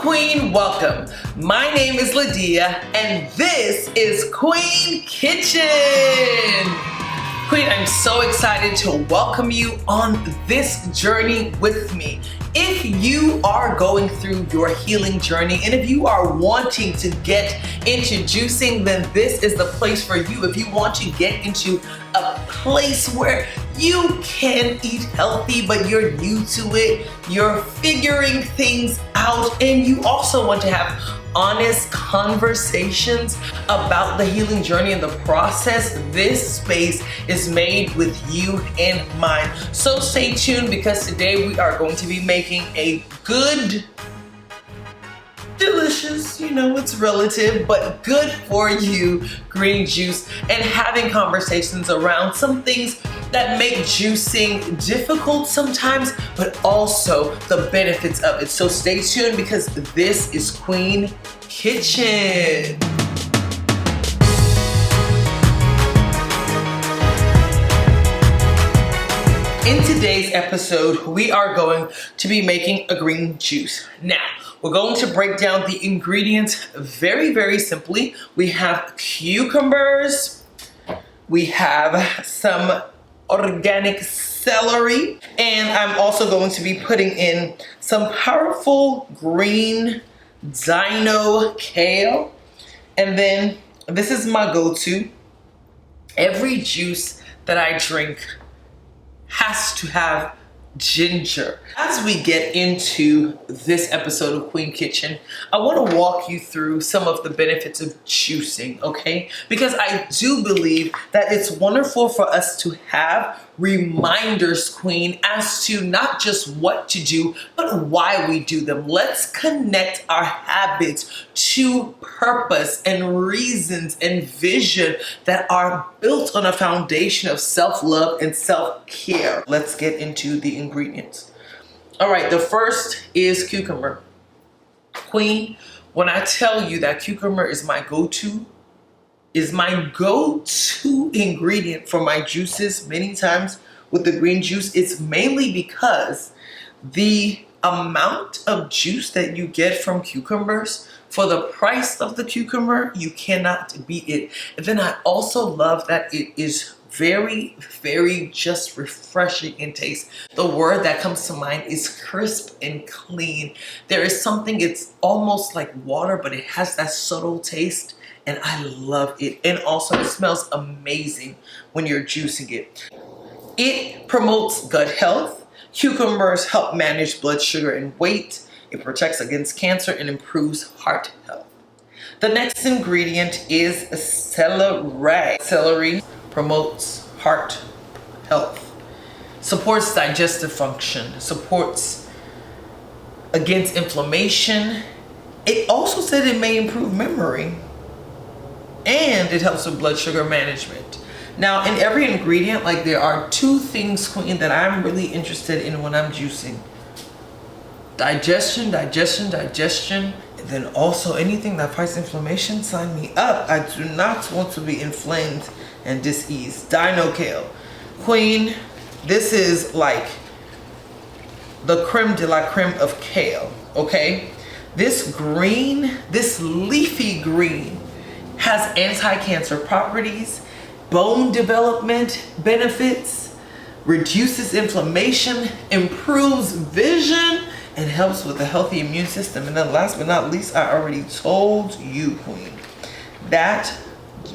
Queen, welcome. My name is Lawdia and this is Queen Kitchen. Queen, I'm so excited to welcome you on this journey with me. If you are going through your healing journey and if you are wanting to get into juicing, then this is the place for you. If you want to get into a place where you can eat healthy, but you're new to it, you're figuring things out, and you also want to have honest conversations about the healing journey and the process, this space is made with you in mind. So stay tuned because today we are going to be making a good, delicious, it's relative, but good for you green juice and having conversations around some things that make juicing difficult sometimes, but also the benefits of it. So stay tuned because this is Queen Kitchen. In today's episode, we are going to be making a green juice. Now, we're going to break down the ingredients very, very simply. We have cucumbers, we have some organic celery, and I'm also going to be putting in some powerful green dino kale. And then this is my go-to. Every juice that I drink has to have ginger. As we get into this episode of Queen Kitchen, I want to walk you through some of the benefits of juicing, okay? Because I do believe that it's wonderful for us to have reminders, Queen, as to not just what to do, but why we do them. Let's connect our habits to purpose and reasons and vision that are built on a foundation of self-love and self-care. Let's get into the ingredients. All right, the first is cucumber. Queen, when I tell you that cucumber is my go-to ingredient for my juices many times with the green juice, it's mainly because the amount of juice that you get from cucumbers for the price of the cucumber, you cannot beat it. And then I also love that it is very, very just refreshing in taste. The word that comes to mind is crisp and clean. There is something, it's almost like water, but it has that subtle taste. And I love it. And also it smells amazing when you're juicing it. It promotes gut health. Cucumbers help manage blood sugar and weight. It protects against cancer and improves heart health. The next ingredient is celery. Celery promotes heart health, supports digestive function, supports against inflammation. It also said it may improve memory. And it helps with blood sugar management. Now, in every ingredient, there are two things, Queen, that I'm really interested in when I'm juicing. Digestion, and then also anything that fights inflammation, sign me up. I do not want to be inflamed and diseased. Dino kale. Queen, this is like the creme de la creme of kale, okay? This green, this leafy green, has anti-cancer properties, bone development benefits, reduces inflammation, improves vision, and helps with a healthy immune system. And then last but not least, I already told you, Queen, that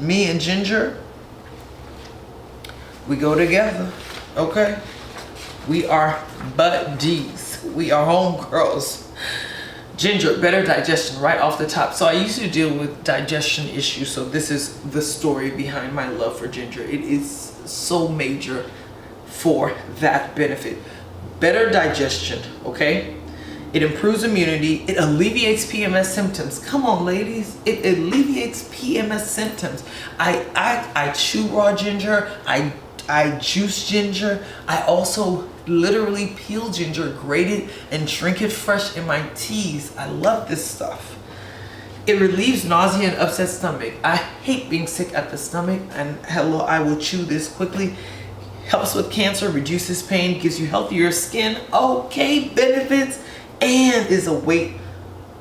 me and ginger, we go together, okay? We are buddies. We are homegirls. Ginger, better digestion right off the top. So I used to deal with digestion issues. So this is the story behind my love for ginger. It is so major for that benefit. Better digestion, okay? It improves immunity. It alleviates PMS symptoms. Come on, ladies. It alleviates PMS symptoms. I chew raw ginger. I juice ginger. I also literally peel ginger, grate it, and drink it fresh in my teas. I love this stuff. It relieves nausea and upset stomach. I hate being sick at the stomach, and hello, I will chew this quickly. Helps with cancer, reduces pain, gives you healthier skin. Okay, benefits, and is a weight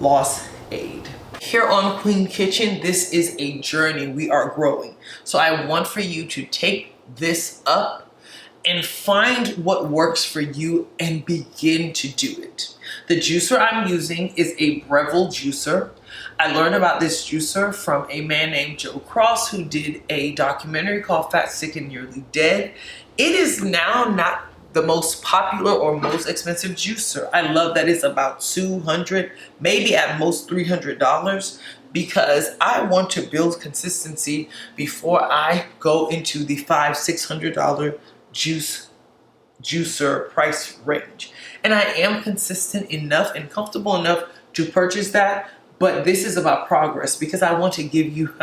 loss aid. Here on Queen Kitchen, this is a journey. We are growing. So I want for you to take this up and find what works for you and begin to do it. The juicer I'm using is a Breville juicer. I learned about this juicer from a man named Joe Cross who did a documentary called Fat, Sick, and Nearly Dead. It is now not the most popular or most expensive juicer. I love that it's about $200, maybe at most $300, because I want to build consistency before I go into the $500–600 juicer price range. And I am consistent enough and comfortable enough to purchase that, but this is about progress because I want to give you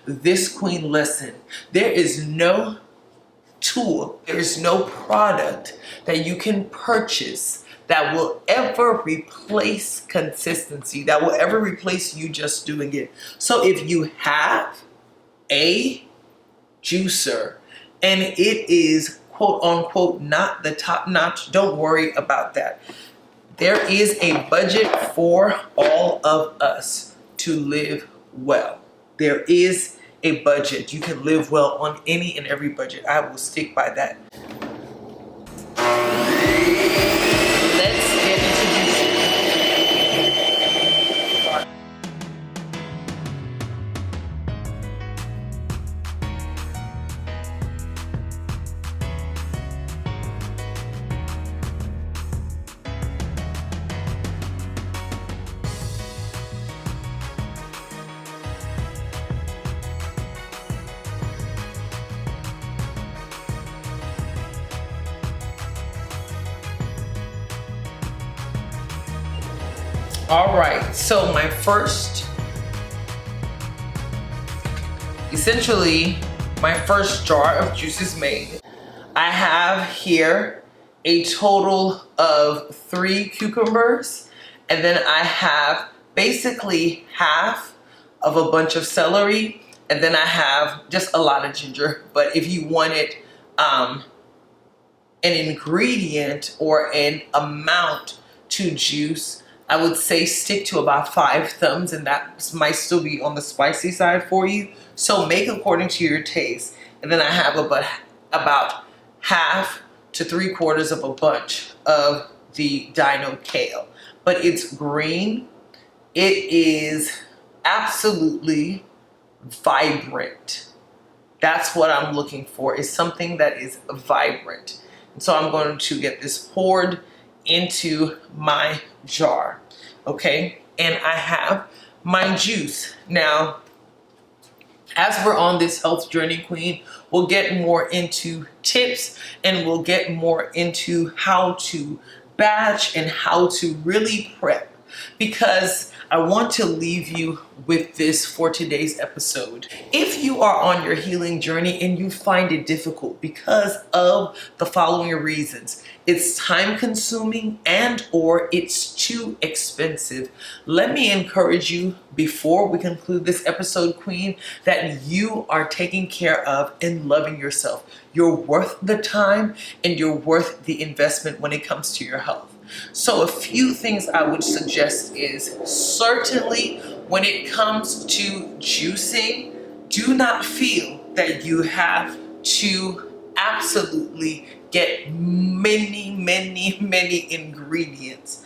this queen lesson. There is no tool, there is no product that you can purchase that will ever replace consistency, that will ever replace you just doing it. So if you have a juicer and it is quote unquote not the top notch, don't worry about that. There is a budget for all of us to live well. There is a budget. You can live well on any and every budget. I will stick by that. Let's get into juicing. All right, so my first jar of juice is made. I have here a total of 3 cucumbers, and then I have basically half of a bunch of celery, and then I have just a lot of ginger. But if you wanted an ingredient or an amount to juice, I would say stick to about 5 thumbs, and that might still be on the spicy side for you. So make according to your taste. And then I have about half to 3/4 of a bunch of the dino kale. But it's green. It is absolutely vibrant. That's what I'm looking for, is something that is vibrant. And so I'm going to get this poured into my jar, okay? And I have my juice. Now, as we're on this health journey, Queen, we'll get more into tips and we'll get more into how to batch and how to really prep, because I want to leave you with this for today's episode. If you are on your healing journey and you find it difficult because of the following reasons: it's time consuming and or it's too expensive, let me encourage you before we conclude this episode, Queen, that you are taking care of and loving yourself. You're worth the time and you're worth the investment when it comes to your health. So a few things I would suggest is, certainly when it comes to juicing, do not feel that you have to absolutely get many ingredients.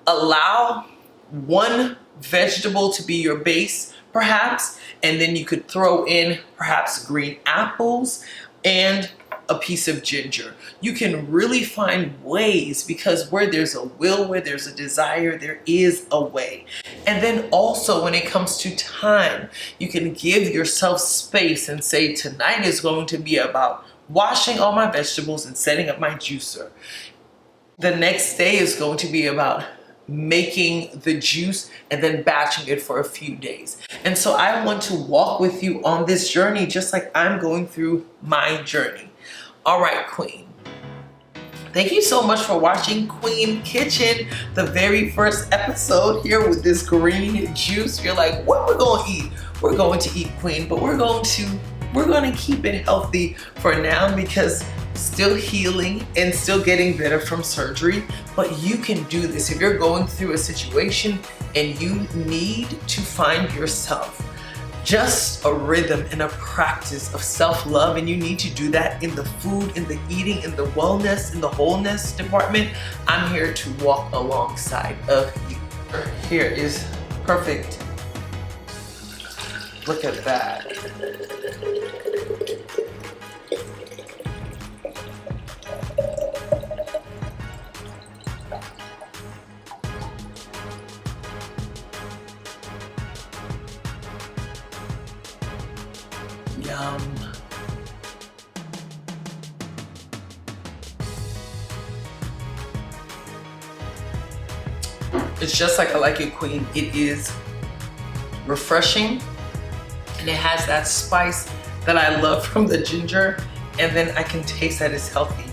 Allow one vegetable to be your base, perhaps, and then you could throw in perhaps green apples and a piece of ginger. You can really find ways, because where there's a will, where there's a desire, there is a way. And then also when it comes to time, you can give yourself space and say, tonight is going to be about washing all my vegetables and setting up my juicer. The next day is going to be about making the juice and then batching it for a few days. And so I want to walk with you on this journey just like I'm going through my journey. All right, Queen. Thank you so much for watching Queen Kitchen, the very first episode here with this green juice. You're like, what we're going to eat? We're going to eat, Queen, but we're going to keep it healthy for now, because still healing and still getting better from surgery, but you can do this. If you're going through a situation and you need to find yourself just a rhythm and a practice of self-love, and you need to do that in the food, in the eating, in the wellness, in the wholeness department, I'm here to walk alongside of you. Here is perfect. Look at that. Yum. It's just like I Like It Queen. It is refreshing and it has that spice that I love from the ginger, and then I can taste that it's healthy.